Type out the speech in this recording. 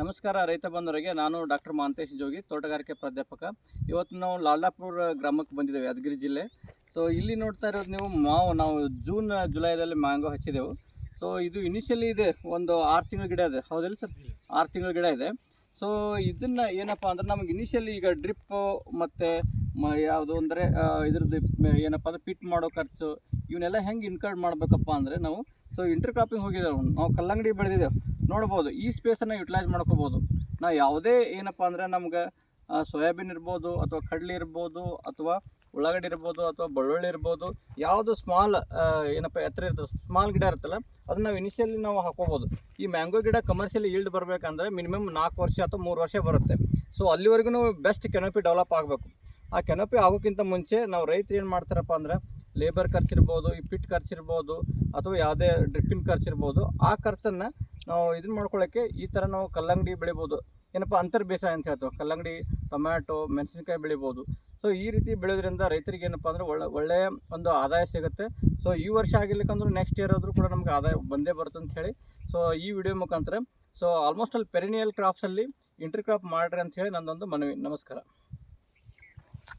ನಮಸ್ಕಾರ ರೈತ ಬಂಧುವರಿಗೆ. ನಾನು ಡಾಕ್ಟರ್ ಮಹಾಂತೇಶ್ ಜೋಗಿ, ತೋಟಗಾರಿಕೆ ಪ್ರಾಧ್ಯಾಪಕ. ಇವತ್ತು ನಾವು ಲಾಲ್ದಾಪುರ ಗ್ರಾಮಕ್ಕೆ ಬಂದಿದ್ದೇವೆ, ಯಾದಗಿರಿ ಜಿಲ್ಲೆ. ಸೊ ಇಲ್ಲಿ ನೋಡ್ತಾ ಇರೋದು ನೀವು ಮಾವು. ನಾವು ಜೂನ್ ಜುಲೈದಲ್ಲಿ ಮ್ಯಾಂಗೋ ಹಚ್ಚಿದೆವು. ಸೊ ಇದು ಇನಿಷಿಯಲಿ ಇದೆ, ಒಂದು 6 ತಿಂಗಳ ಗಿಡ ಇದೆ, ಹೌದಿಲ್ಲ ಸರ್? 6 ತಿಂಗಳ ಗಿಡ ಇದೆ. ಸೊ ಇದನ್ನು ಏನಪ್ಪ ಅಂದ್ರೆ ನಮಗೆ ಇನಿಷಿಯಲಿ ಈಗ ಡ್ರಿಪ್ಪು ಮತ್ತು ಯಾವುದು ಅಂದರೆ ಇದ್ರದ್ದು ಏನಪ್ಪ ಅಂದರೆ ಪಿಟ್ ಮಾಡೋ ಖರ್ಚು ಇವನ್ನೆಲ್ಲ ಹೆಂಗೆ ಇನ್ಕರ್ಡ್ ಮಾಡಬೇಕಪ್ಪ ಅಂದರೆ ನಾವು ಇಂಟರ್ ಕ್ರಾಪಿಂಗ್ ಹೋಗಿದ್ದೇವೆ. ನಾವು ಕಲ್ಲಂಗಡಿ ಬೆಳೆದಿದ್ದೇವೆ, ನೋಡ್ಬೋದು. ಈ ಸ್ಪೇಸನ್ನು ಯುಟಿಲೈಸ್ ಮಾಡ್ಕೋಬೋದು. ನಾವು ಯಾವುದೇ ಏನಪ್ಪ ಅಂದರೆ ನಮ್ಗೆ ಸೋಯಾಬೀನ್ ಇರ್ಬೋದು, ಅಥವಾ ಕಡಲೆ ಇರ್ಬೋದು, ಅಥವಾ ಉಳ್ಳಾಗಡ್ಡಿ ಇರ್ಬೋದು, ಅಥವಾ ಬೆಳ್ಳುಳ್ಳಿ ಇರ್ಬೋದು, ಯಾವುದು ಸ್ಮಾಲ್ ಏನಪ್ಪ ಎತ್ತರ ಇರ್ತದೆ, ಸ್ಮಾಲ್ ಗಿಡ ಇರುತ್ತಲ್ಲ, ಅದನ್ನು ನಾವು ಇನಿಷಿಯಲಿ ನಾವು ಹಾಕೋಬೋದು. ಈ ಮ್ಯಾಂಗೋ ಗಿಡ ಕಮರ್ಷಿಯಲಿ ಈಲ್ಡ್ ಬರಬೇಕಂದ್ರೆ ಮಿನಿಮಮ್ 4 ವರ್ಷ ಅಥವಾ 3 ವರ್ಷ ಬರುತ್ತೆ. ಸೊ ಅಲ್ಲಿವರೆಗೂ ಬೆಸ್ಟ್ ಕೆನೋಪಿ ಡೆವಲಪ್ ಆಗಬೇಕು. ಆ ಕೆನೋಪಿ ಆಗೋಕ್ಕಿಂತ ಮುಂಚೆ ನಾವು ರೈತರು ಏನು ಮಾಡ್ತಾರಪ್ಪ ಅಂದರೆ ಲೇಬರ್ ಖರ್ಚಿರ್ಬೋದು, ಈ ಪಿಟ್ ಖರ್ಚಿರ್ಬೋದು, ಅಥವಾ ಯಾವುದೇ ಡ್ರಿಪ್ಪಿನ ಖರ್ಚಿರ್ಬೋದು, ಆ ಖರ್ಚನ್ನು ನಾವು ಇದನ್ನು ಮಾಡ್ಕೊಳ್ಳೋಕ್ಕೆ ಈ ಥರ ನಾವು ಕಲ್ಲಂಗಡಿ ಬೆಳಿಬೋದು. ಏನಪ್ಪ ಅಂತರ್ ಬೇಸಾಯ ಅಂತ ಹೇಳ್ತೇವೆ. ಕಲ್ಲಂಗಡಿ, ಟೊಮ್ಯಾಟೊ, ಮೆಣಸಿನ್ಕಾಯಿ ಬೆಳಿಬೋದು. ಸೊ ಈ ರೀತಿ ಬೆಳೆಯೋದ್ರಿಂದ ರೈತರಿಗೆ ಏನಪ್ಪ ಅಂದರೆ ಒಳ್ಳೆಯ ಒಂದು ಆದಾಯ ಸಿಗುತ್ತೆ. ಸೊ ಈ ವರ್ಷ ಆಗಿರ್ಲಿಕ್ಕಂದ್ರೂ ನೆಕ್ಸ್ಟ್ ಇಯರ್ ಆದರೂ ಕೂಡ ನಮಗೆ ಆದಾಯ ಬಂದೇ ಬರುತ್ತೆ ಅಂತ ಹೇಳಿ ಈ ವಿಡಿಯೋ ಮುಖಾಂತರ ಆಲ್ಮೋಸ್ಟ್ ಅಲ್ಲಿ ಪೆರಿನಿಯಲ್ ಕ್ರಾಪ್ಸಲ್ಲಿ ಇಂಟರ್ ಕ್ರಾಪ್ ಮಾಡ್ರಿ ಅಂತ ಹೇಳಿ ನನ್ನದೊಂದು ಮನವಿ. ನಮಸ್ಕಾರ.